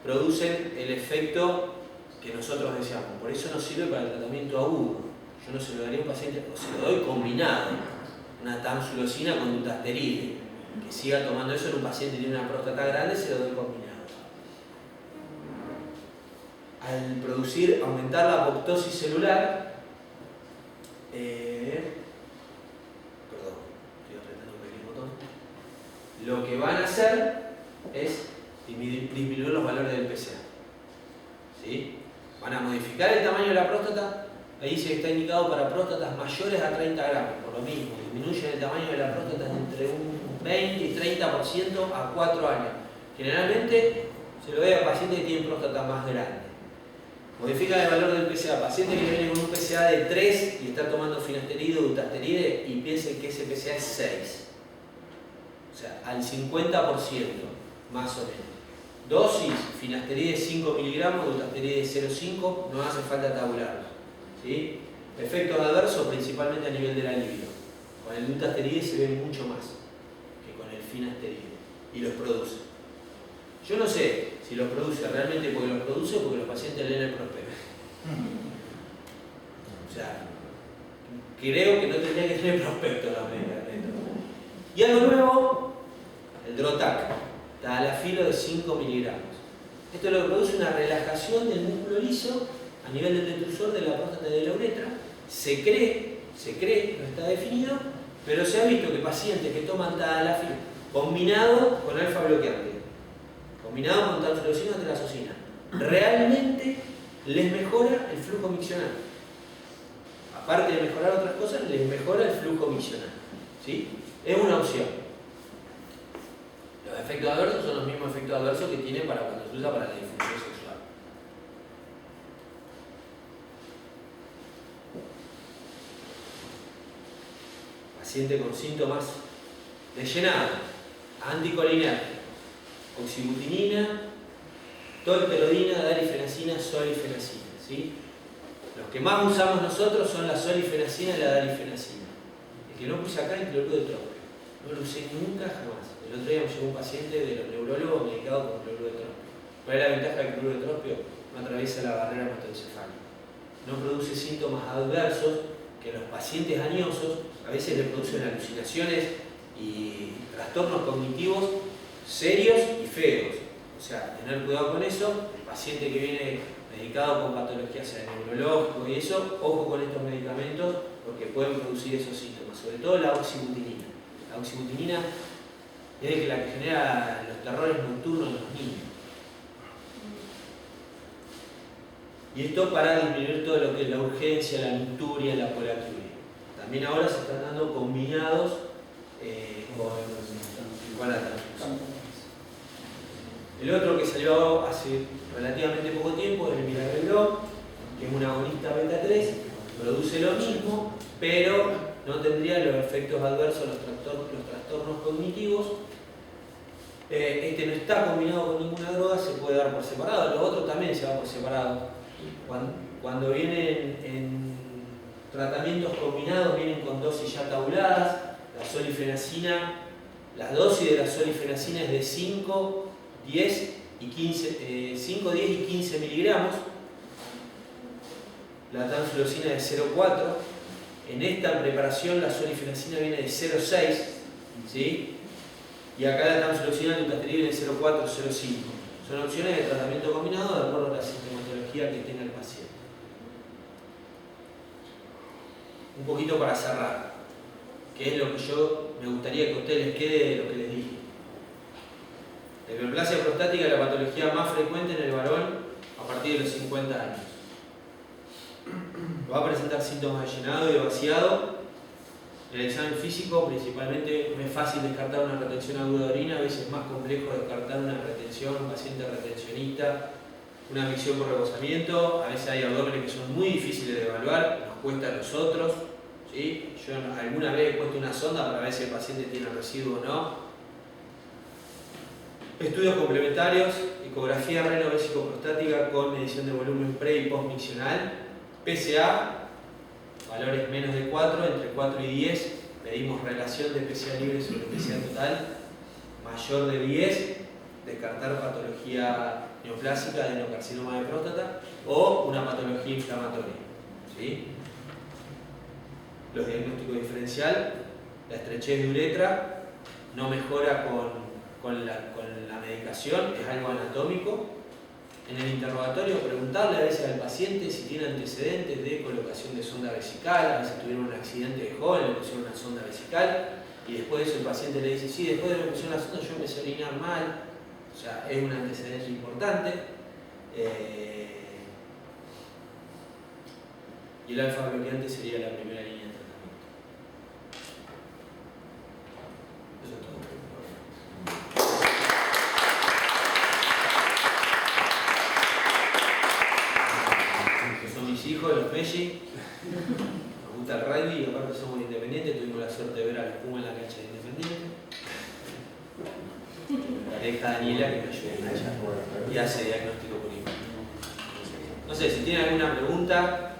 producen el efecto que nosotros deseamos. Por eso no sirve para el tratamiento agudo. Yo no se lo daría a un paciente, o se lo doy combinado. Una tamsulosina con dutasteride. Que siga tomando eso en un paciente que tiene una próstata grande, se lo doy combinado. Al aumentar la apoptosis celular, perdón, estoy apretando un pequeño botón. Lo que van a hacer es disminuir los valores del PSA. ¿Sí? Van a modificar el tamaño de la próstata. Ahí se está indicado para próstatas mayores a 30 gramos, por lo mismo. Disminuyen el tamaño de la próstata entre un 20 y 30% a 4 años. Generalmente se lo doy a pacientes que tienen próstata más grande. Modifican el valor del PSA. Paciente que viene con un PSA de 3 y está tomando finasteride o dutasteride y piensen que ese PSA es 6. O sea, al 50% más o menos. Dosis, finasteride 5 miligramos, dutasteride 0,5, no hace falta tabularlos. ¿Sí? Efectos adversos principalmente a nivel de la libido. Con el dutasteride se ve mucho más que con el finasteride y los produce. Yo no sé si los produce realmente porque los produce o porque los pacientes leen el prospecto. O sea, creo que no tendría que tener prospecto los medicamentos. Y algo nuevo, el Drotac, tadalafilo de 5 miligramos. Esto lo que produce una relajación del músculo liso a nivel del detrusor de la próstata y de la uretra. Se cree, no está definido, pero se ha visto que pacientes que toman tadalafilo combinado con alfa bloqueante, combinado con tamsulosina o telazosina, realmente les mejora el flujo miccional. Aparte de mejorar otras cosas, les mejora el flujo miccional. ¿Sí? Es una opción. Los efectos adversos son los mismos efectos adversos que tiene para cuando se usa para la disfunción sexual. Paciente con síntomas de llenado, anticolinérgico, oxibutinina, tolterodina, darifenacina, solifenacina. ¿Sí? Los que más usamos nosotros son la solifenacina y la darifenacina. El que no puse acá es el cloruro de tropio. No lo usé nunca jamás. El otro día me llegó un paciente de los neurólogos medicado con cloruro de tropio. ¿Cuál es la ventaja del cloruro de tropio? No atraviesa la barrera hematoencefálica. No produce síntomas adversos que los pacientes añosos a veces le producen alucinaciones y trastornos cognitivos serios y feos. O sea, tener cuidado con eso. El paciente que viene medicado con patologías neurológicas y eso, ojo con estos medicamentos porque pueden producir esos síntomas, sobre todo la oxibutinina. La oxibutinina es la que genera los terrores nocturnos en los niños. Y esto para disminuir todo lo que es la urgencia, la nicturia, la polaturia. También ahora se están dando combinados con la transfusión. El otro que salió hace relativamente poco tiempo es el Miragrelor, que es un agonista beta 3, produce lo mismo, pero no tendría los efectos adversos, los trastornos cognitivos. Este no está combinado con ninguna droga, se puede dar por separado, los otros también se dan por separado. Cuando vienen en tratamientos combinados, vienen con dosis ya tabuladas. La solifenacina, la dosis de la solifenacina es de 5, 10 y 15 miligramos. La tamsulosina de 0,4. En esta preparación la solifenacina viene de 0,6, ¿sí? Y acá la tamsulosina de dutasteride viene de 0,4, 0,5. Son opciones de tratamiento combinado de acuerdo a la sintomatología que tenga el paciente. Un poquito para cerrar, que es lo que yo me gustaría que a ustedes les quede de lo que les dije. La hiperplasia prostática es la patología más frecuente en el varón a partir de los 50 años. Va a presentar síntomas de llenado y de vaciado. El examen físico principalmente no es fácil descartar una retención aguda de orina, a veces es más complejo descartar una retención, un paciente retencionista, una micción por rebosamiento, a veces hay abdómenes que son muy difíciles de evaluar, nos cuesta a nosotros, ¿sí? Yo alguna vez he puesto una sonda para ver si el paciente tiene residuo o no. Estudios complementarios, ecografía reno-vesico-prostática con medición de volumen pre y post-miccional, PSA, valores menos de 4, entre 4 y 10, pedimos relación de PSA libre sobre PSA total, mayor de 10, descartar patología neoplásica, adenocarcinoma de próstata o una patología inflamatoria. ¿Sí? Los diagnósticos diferencial, la estrechez de uretra no mejora con la medicación, es algo anatómico. En el interrogatorio preguntarle a veces al paciente si tiene antecedentes de colocación de sonda vesical, a veces tuvieron un accidente de joven, le pusieron una sonda vesical y después de eso el paciente le dice, sí, después de que me pusieron la sonda yo empecé a orinar mal, o sea, es un antecedente importante. Y el alfa bloqueante sería la primera línea de tratamiento. Eso es todo. hijos, los Messi. Nos gusta el rugby y aparte somos independientes. Tuvimos la suerte de ver a los Pumas en la cancha de Independiente. La pareja Daniela que me ayuda y hace diagnóstico por imagen. No sé, si tienen alguna pregunta.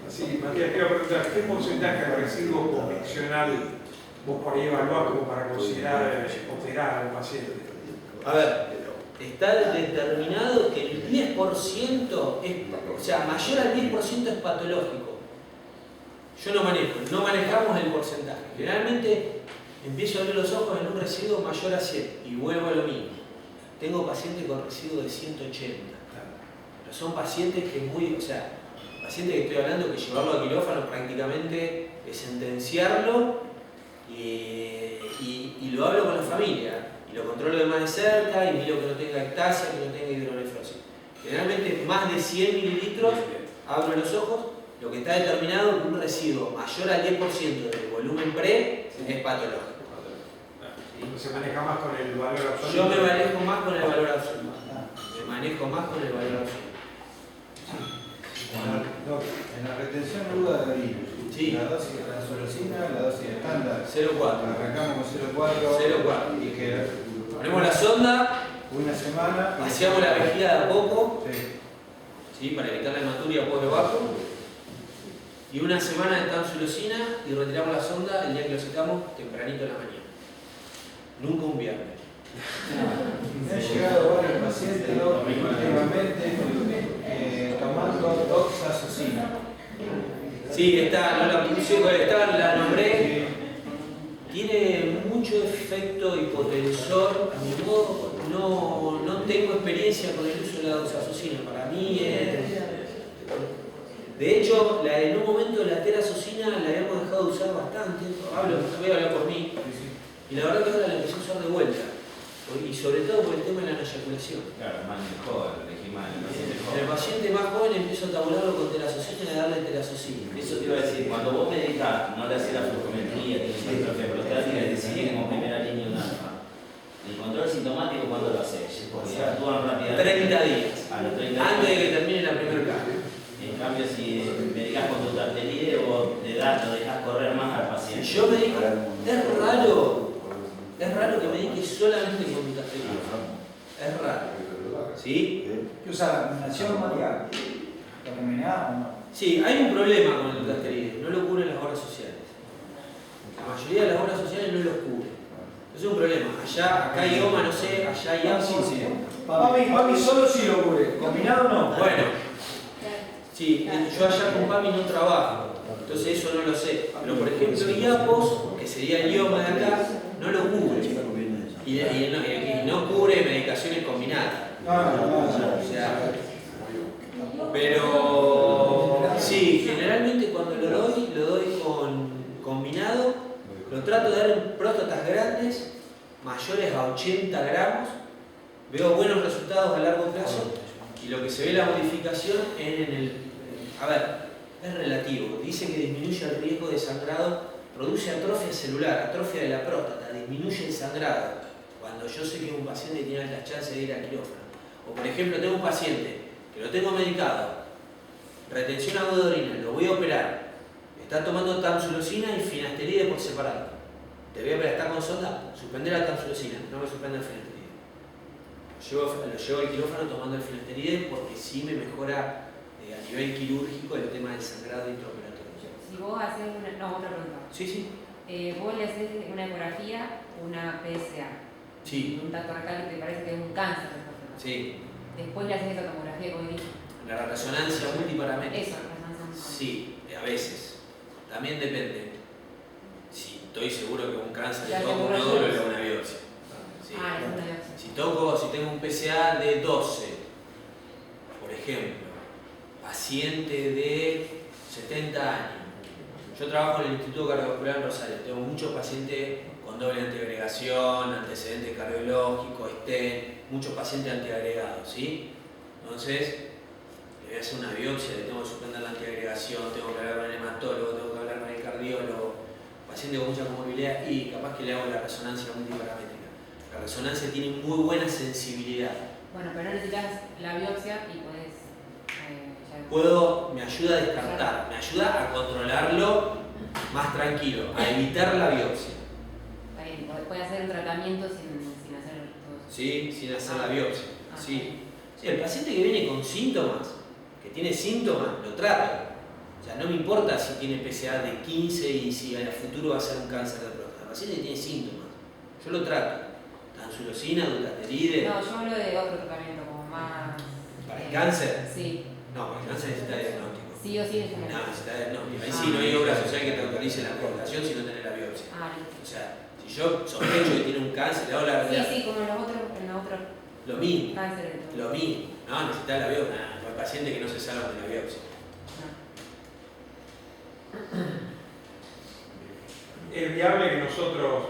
Sí, Matías, quiero preguntar, ¿qué porcentaje de residuo convencional vos por ahí evaluás como para considerar operar a un paciente? A ver, está determinado que el 10% es, o sea, mayor al 10% es patológico. Yo no manejamos el porcentaje. Generalmente empiezo a abrir los ojos en un residuo mayor a 100 y vuelvo a lo mismo. Tengo pacientes con residuo de 180. Pero son pacientes que pacientes que estoy hablando que llevarlo a quirófano prácticamente es sentenciarlo y lo hablo con la familia. Y lo controlo de más de cerca y miro que no tenga ectasia, que no tenga hidronefrosis. Generalmente más de 100 mililitros, abro los ojos, lo que está determinado es que un residuo mayor al 10% del volumen pre es patológico. ¿Se maneja más con el valor absoluto? Yo me manejo más con el valor absoluto. En la retención aguda de orina, sí. La dosis de transolosina, la dosis estándar. 0,4. Arrancamos con 0,4. Y que ponemos la sonda, una semana. vaciamos la vejiga de a poco, sí. para evitar la hematuria por debajo. Y una semana de tamsulosina y retiramos la sonda el día que lo secamos tempranito en la mañana. Nunca un viernes. Me han llegado varios pacientes últimamente tomando doxazosina. Sí, está, no la puse, la nombré. Tiene mucho efecto hipotensor. A mi modo, no tengo experiencia con el uso de la doxazosina. Para mí es. De hecho, en un momento la terazosina la habíamos dejado de usar bastante. Voy a hablar por mí. Y la verdad que ahora la empecé a usar de vuelta. Y sobre todo por el tema de la eyaculación. Claro, más mejor, el paciente joven. El paciente más joven empiezo a tabularlo con terazosina y a darle terazosina. Eso te iba a decir, cuando vos medicás, no le haces la flujometría, tienes hipertrofia prostática, le decidís como primera línea un alfa. El control sintomático, ¿cuándo lo haces? Porque actúan rápidamente. 30 días. A los 30 días. Antes de que termine la primera caja. En cambio, si medicás con tu tartelide, vos lo dejás correr más al paciente. Si yo medico, es raro que medique solamente con dutasteride. Es raro. ¿Sí? ¿Qué usa la nación María? ¿La MNA o no? Sí, hay un problema con el dutasteride. No lo cubren las obras sociales. La mayoría de las obras sociales no lo cubren. Es un problema. Acá hay OMA, no sé, allá hay AMO. Sí. Pami solo sí lo cubre. Combinado no. Bueno. Sí, yo allá con PAMI no trabajo. Entonces eso no lo sé. Pero por ejemplo, IAPOS, que sería el idioma de acá, no lo cubre. Y no cubre medicaciones combinadas. O sea, pero sí, generalmente cuando lo doy con combinado, lo trato de dar en próstatas grandes, mayores a 80 gramos, veo buenos resultados a largo plazo y lo que se ve la modificación es relativo, dice que disminuye el riesgo de sangrado, produce atrofia celular, atrofia de la próstata, disminuye el sangrado, cuando yo sé que un paciente tiene altas chances de ir al quirófano. O por ejemplo, tengo un paciente que lo tengo medicado, retención aguda de orina, lo voy a operar, está tomando tamsulosina y finasteride por separado. Te voy a operar, está con sonda, suspender la tamsulosina, no me suspenda el finasteride. Lo llevo al quirófano tomando el finasteride porque sí me mejora a nivel quirúrgico el tema del sangrado intraoperatorio. Si vos haces otra pregunta. Sí. Vos le haces una ecografía, una PSA. Sí. Un tacto rectal que te parece que es un cáncer de próstata. Sí. Después le haces esa tomografía cognitiva. La resonancia multiparamétrica. Eso, resonancia multiparamétrica. Sí, a veces. También depende. Si estoy seguro que un cáncer Ya le toco un seguro nódulo, yo. le hago una biopsia. Sí. Es una biopsia. Si tengo un PSA de 12, por ejemplo, paciente de 70 años. Yo trabajo en el Instituto Cardiovascular en Rosario, tengo muchos pacientes con doble antiagregación, antecedentes cardiológicos, stent, muchos pacientes antiagregados, ¿sí? Entonces, le voy a hacer una biopsia, le tengo que suspender la antiagregación, tengo que hablar con el hematólogo, tengo que hablar con el cardiólogo, paciente con mucha comorbilidad y capaz que le hago la resonancia multiparamétrica. La resonancia tiene muy buena sensibilidad. Bueno, pero no necesitas la biopsia y podés ya me ayuda a descartar, me ayuda a controlarlo más tranquilo, a evitar la biopsia. Está bien, puede hacer un tratamiento sin hacer todo eso. ¿Sí? Sin hacer la biopsia. Sí. Sí, el paciente que viene con síntomas, que tiene síntomas, lo trato. O sea, no me importa si tiene PSA de 15 y si a futuro va a ser un cáncer de próstata. El paciente que tiene síntomas, yo lo trato. Tansulosina, dutasteride. No, yo hablo de otro tratamiento, como más... ¿Para el cáncer? Sí. No, para el cáncer necesita diagnóstico. Sí o sí es No, una... necesita diagnóstico. Ahí sí no hay obra social que te autorice la amputación si no tenés la biopsia. listo. O sea, si yo sospecho que tiene un cáncer, le hago la... Sí, como en los otros Lo mismo. cánceres. Lo mismo. No, necesita la biopsia. No, hay pacientes que no se salvan de la biopsia. Es viable que nosotros,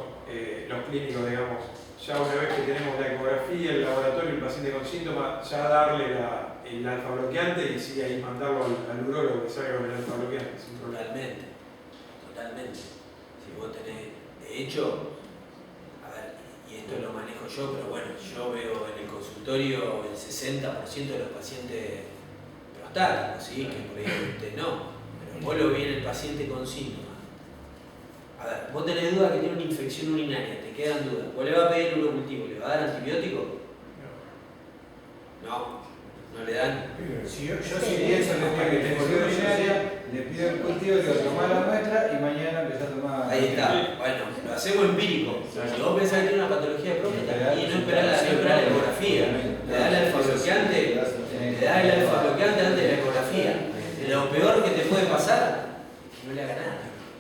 los clínicos, digamos, ya una vez que tenemos la ecografía, el laboratorio, el paciente con síntomas, ya darle el alfa bloqueante y sí, ahí mandarlo al urólogo que salga con el alfa bloqueante sin problema. Totalmente. Totalmente. Si vos tenés... De hecho, a ver, y esto lo manejo yo, pero bueno, yo veo en el consultorio el 60% de los pacientes prostáticos, ¿sí? Que por ahí usted no. Pero vos lo vi en el paciente con síntomas. A ver, vos tenés duda que tiene una infección urinaria, te quedan dudas. ¿Vos le va a pedir el urocultivo? ¿Le va a dar antibiótico? No le dan. Si yo pienso en la que tengo urinaria, le pido el cultivo, que tomar la muestra y mañana empezar a tomar. Ahí está. Bueno, lo hacemos empírico. Si vos pensás que tiene una patología de próstata y no esperás la ecografía, le da el alfa bloqueante, antes de la ecografía. Lo peor que te puede pasar es que no le haga nada,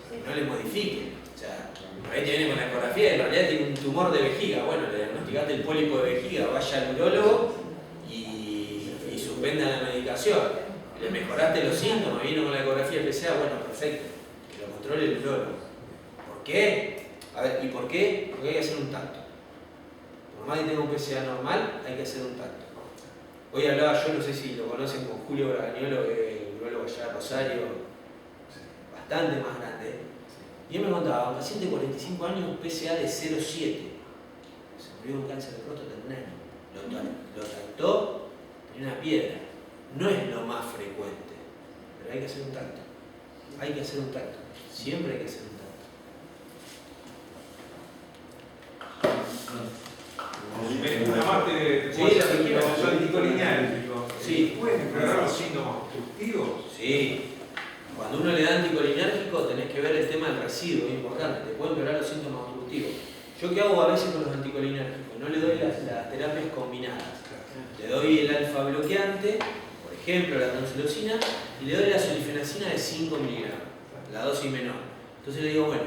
que no le modifique. O sea, por ahí te viene con la ecografía y en realidad tiene un tumor de vejiga. Bueno, le diagnosticaste el pólipo de vejiga, vaya al urólogo y suspenda la medicación. Le mejoraste los síntomas, vino con la ecografía PSA, bueno, perfecto. Que lo controle el urólogo. ¿Por qué? A ver, ¿y por qué? Porque hay que hacer un tacto. Por más que tenga un PSA normal, hay que hacer un tacto. Hoy hablaba, yo no sé si lo conocen, con Julio Bragagnolo, que es un urólogo allá de Rosario, bastante más grande. Y él me contaba, un paciente de 45 años, PSA de 0,7. Se murió de un cáncer de próstata en un año. Lo trató, tenía una piedra. No es lo más frecuente, pero hay que hacer un tacto. Hay que hacer un tacto. Siempre hay que hacer un tacto. Una más te Sí, puedo lo que hacer quieras. los anticolinérgicos. Sí. ¿Pueden empeorar los síntomas obstructivos? Sí. Cuando uno le da anticolinérgico tenés que ver el tema del residuo, es importante. Te pueden empeorar los síntomas obstructivos. ¿Yo qué hago a veces con los anticolinérgicos? No le doy las terapias combinadas. Le doy el alfa bloqueante, por ejemplo la tansulosina, y le doy la sulifenacina de 5 miligramos, la dosis menor. Entonces le digo, bueno,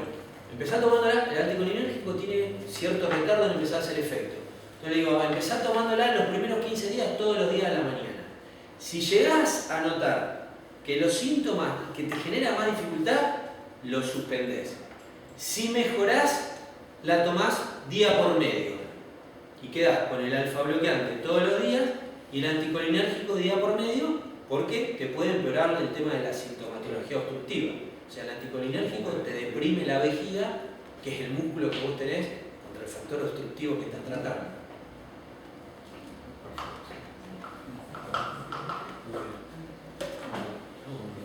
empezá tomándola, el anticolinérgico tiene cierto retardo en empezar a hacer efecto. Entonces le digo, empezá tomándola los primeros 15 días, todos los días de la mañana. Si llegás a notar que los síntomas que te generan más dificultad, los suspendés. Si mejorás, la tomás día por medio. Y quedás con el alfa bloqueante todos los días y el anticolinérgico día por medio, porque te puede empeorar el tema de la sintomatología obstructiva. O sea, el anticolinérgico te deprime la vejiga, que es el músculo que vos tenés contra el factor obstructivo que estás tratando.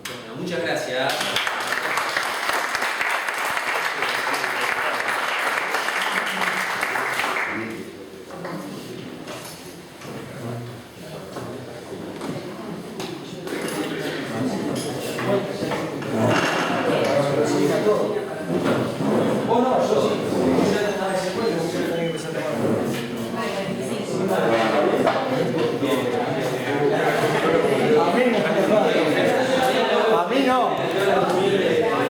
Bueno, muchas gracias.